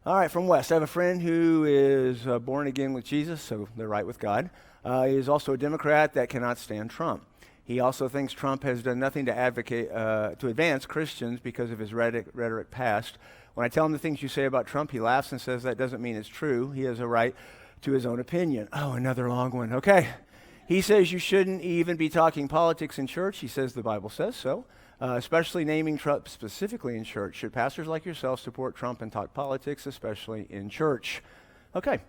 All right, from West. I have a friend who is born again with Jesus, so they're right with God. He is also a Democrat that cannot stand Trump. He also thinks Trump has done nothing to advocate to advance Christians because of his rhetoric past. When I tell him the things you say about Trump, he laughs and says that doesn't mean it's true. He has a right to his own opinion. Oh, another long one. Okay. He says you shouldn't even be talking politics in church. He says the Bible says so. Especially naming Trump specifically in church. Should pastors like yourself support Trump and talk politics, especially in church? Okay.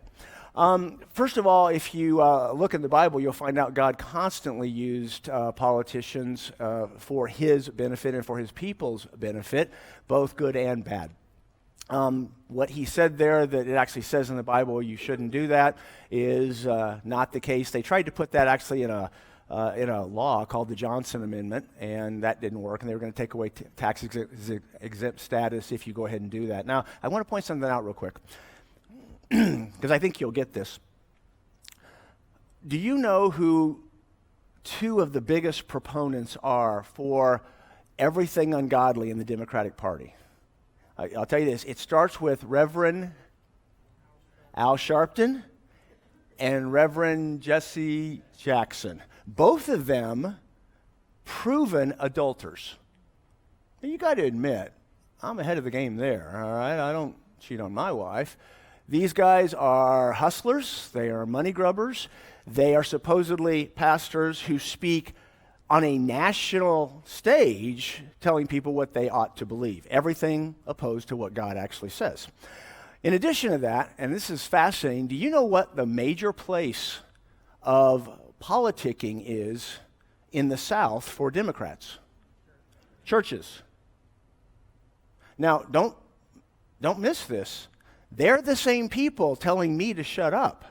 First of all, if you look in the Bible, you'll find out God constantly used politicians for his benefit and for his people's benefit, both good and bad. What he said there that it actually says in the Bible you shouldn't do that is not the case. They tried to put that actually in a law called the Johnson Amendment, and that didn't work, and they were going to take away tax exempt status if you go ahead and do that. Now, I want to point something out real quick, because I think you'll get this. Do you know who two of the biggest proponents are for everything ungodly in the Democratic Party? I'll tell you this. It starts with Reverend Al Sharpton and Reverend Jesse Jackson. Both of them proven adulterers. Now, you got to admit, I'm ahead of the game there, all right? I don't cheat on my wife. These guys are hustlers. They are money grubbers. They are supposedly pastors who speak on a national stage telling people what they ought to believe. Everything opposed to what God actually says. In addition to that, and this is fascinating, do you know what the major place of politicking is in the South for Democrats? Churches. Now, don't miss this. They're the same people telling me to shut up.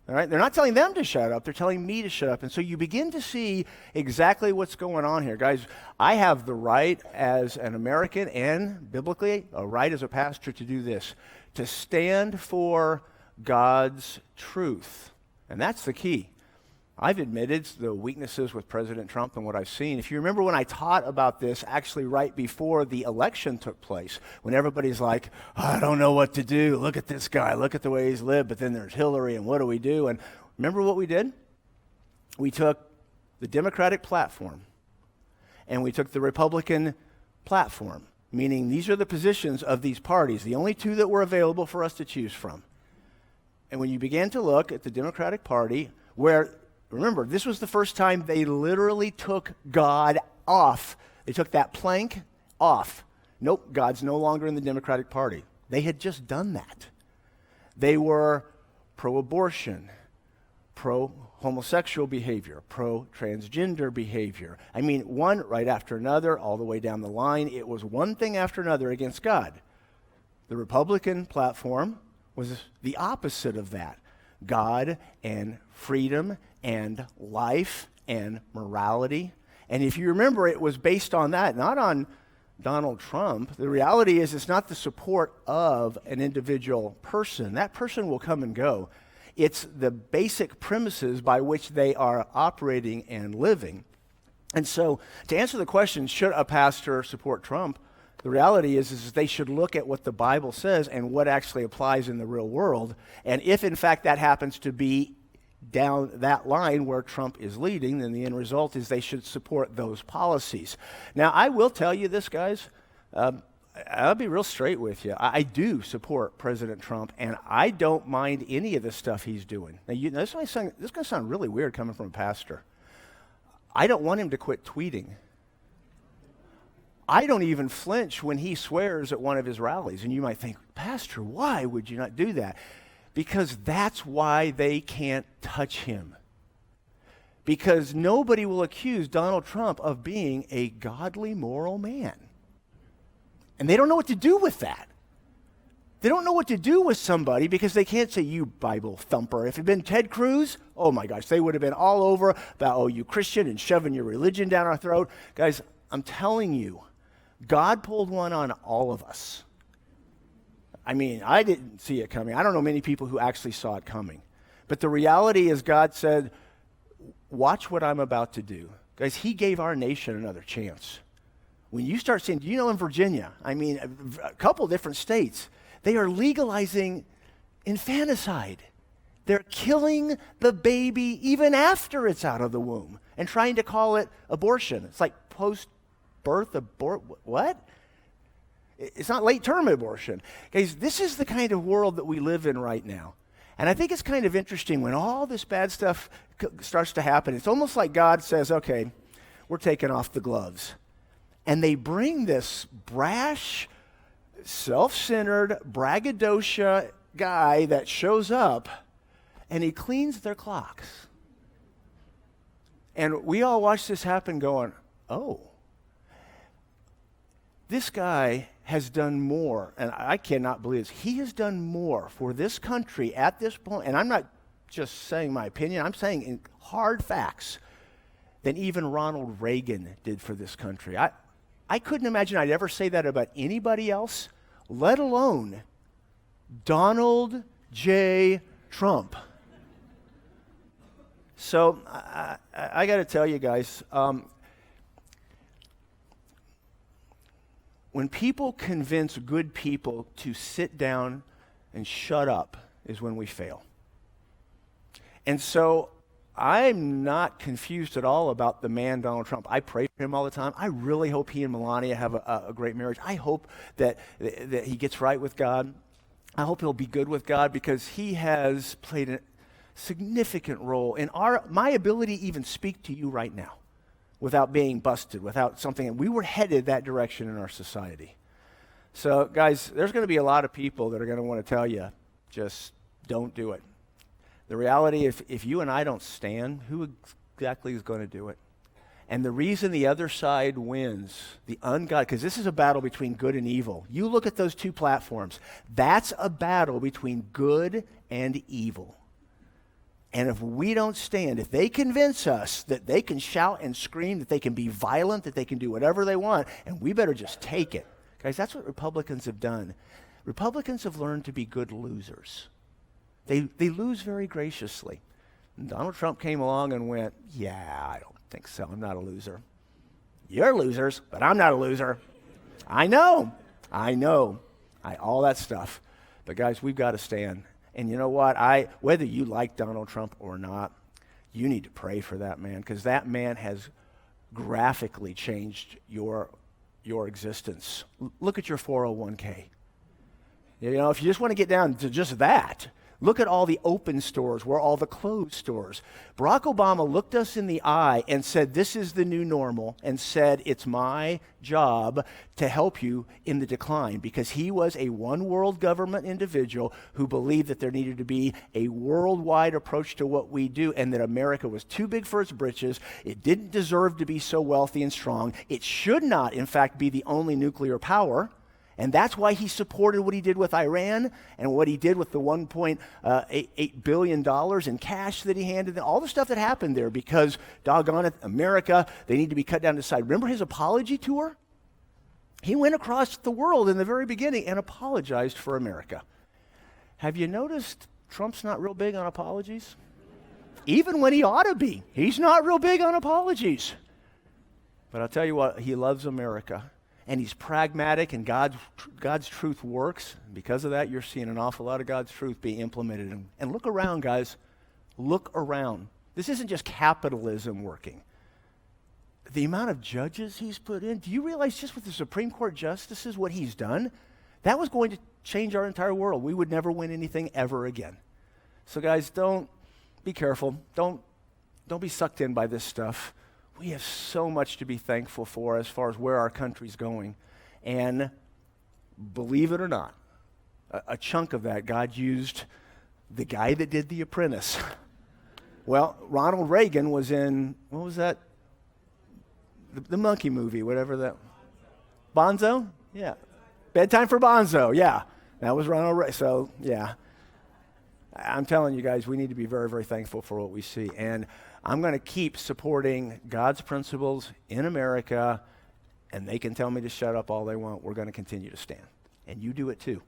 All right? They're not telling them to shut up. They're telling me to shut up. And so you begin to see exactly what's going on here. Guys, I have the right as an American and biblically a right as a pastor to do this, to stand for God's truth. And that's the key. I've admitted the weaknesses with President Trump and what I've seen. If you remember when I taught about this actually right before the election took place, when everybody's like, I don't know what to do. Look at this guy. Look at the way he's lived. But then there's Hillary, and what do we do? And remember what we did? We took the Democratic platform and we took the Republican platform, meaning these are the positions of these parties, the only two that were available for us to choose from. And when you began to look at the Democratic Party, where remember, this was the first time they literally took God off. They took that plank off. Nope, God's no longer in the Democratic Party. They had just done that. They were pro-abortion, pro-homosexual behavior, pro-transgender behavior. I mean, one right after another, all the way down the line. It was one thing after another against God. The Republican platform was the opposite of that. God and freedom and life and morality. And if you remember, it was based on that, not on Donald Trump. The reality is it's not the support of an individual person. That person will come and go. It's the basic premises by which they are operating and living. And so to answer the question, should a pastor support Trump? The reality is they should look at what the Bible says and what actually applies in the real world. And if, in fact, that happens to be down that line where Trump is leading, then the end result is they should support those policies. Now, I will tell you this, guys. I'll be real straight with you. I do support President Trump, and I don't mind any of the stuff he's doing. Now, this is going to sound really weird coming from a pastor. I don't want him to quit tweeting. I don't even flinch when he swears at one of his rallies. And you might think, Pastor, why would you not do that? Because that's why they can't touch him. Because nobody will accuse Donald Trump of being a godly, moral man. And they don't know what to do with that. They don't know what to do with somebody because they can't say, you Bible thumper. If it had been Ted Cruz, oh my gosh, they would have been all over about, oh, you Christian, and shoving your religion down our throat. Guys, I'm telling you, God pulled one on all of us. I mean, I didn't see it coming. I don't know many people who actually saw it coming. But the reality is God said, watch what I'm about to do. Guys, he gave our nation another chance. When you start seeing, do you know in Virginia, I mean, a couple different states, They are legalizing infanticide. They're killing the baby even after it's out of the womb and trying to call it abortion. It's like post-birth what? It's not late-term abortion. Guys, this is the kind of world that we live in right now. And I think it's kind of interesting when all this bad stuff starts to happen. It's almost like God says, okay, we're taking off the gloves. And they bring this brash, self-centered, braggadocio guy that shows up, and he cleans their clocks. And we all watch this happen going, oh, this guy has done more, and I cannot believe this. He has done more for this country at this point, and I'm not just saying my opinion, I'm saying in hard facts, than even Ronald Reagan did for this country. I couldn't imagine I'd ever say that about anybody else, let alone Donald J. Trump. So I got to tell you guys, when people convince good people to sit down and shut up is when we fail. And so I'm not confused at all about the man Donald Trump. I pray for him all the time. I really hope he and Melania have a great marriage. I hope that he gets right with God. I hope he'll be good with God because he has played a significant role in my ability to even speak to you right now without being busted, without something. And we were headed that direction in our society. So, guys, there's going to be a lot of people that are going to want to tell you, just don't do it. The reality, if you and I don't stand, who exactly is going to do it? And the reason the other side wins, the ungodly, because this is a battle between good and evil. You look at those two platforms. That's a battle between good and evil. And if we don't stand, if they convince us that they can shout and scream, that they can be violent, that they can do whatever they want, and we better just take it. Guys, that's what Republicans have done. Republicans have learned to be good losers. They lose very graciously. And Donald Trump came along and went, yeah, I don't think so. I'm not a loser. You're losers, but I'm not a loser. I know. All that stuff. But guys, we've got to stand. And you know what? Whether you like Donald Trump or not, you need to pray for that man because that man has graphically changed your existence. Look at your 401k. You know, if you just want to get down to just that, look at all the open stores, where all the closed stores. Barack Obama looked us in the eye and said, this is the new normal, and said, it's my job to help you in the decline, because he was a one world government individual who believed that there needed to be a worldwide approach to what we do, and that America was too big for its britches. It didn't deserve to be so wealthy and strong. It should not, in fact, be the only nuclear power. And that's why he supported what he did with Iran and what he did with the $1.8 billion in cash that he handed them, all the stuff that happened there, because, doggone it, America, they need to be cut down to size. Remember his apology tour? He went across the world in the very beginning and apologized for America. Have you noticed Trump's not real big on apologies? Even when he ought to be. He's not real big on apologies. But I'll tell you what, he loves America. And he's pragmatic, and God's truth works. Because of that, you're seeing an awful lot of God's truth being implemented. And look around, guys. Look around. This isn't just capitalism working. The amount of judges he's put in, do you realize just with the Supreme Court justices, what he's done? That was going to change our entire world. We would never win anything ever again. So guys, be careful. Don't be sucked in by this stuff. We have so much to be thankful for as far as where our country's going. And believe it or not, a chunk of that God used the guy that did The Apprentice. Well, Ronald Reagan was in, what was that? The monkey movie, whatever that. Bonzo? Yeah. Bedtime for Bonzo, yeah. That was Ronald Reagan. So, yeah. I'm telling you guys, we need to be very, very thankful for what we see. And I'm going to keep supporting God's principles in America, and they can tell me to shut up all they want. We're going to continue to stand. And you do it too.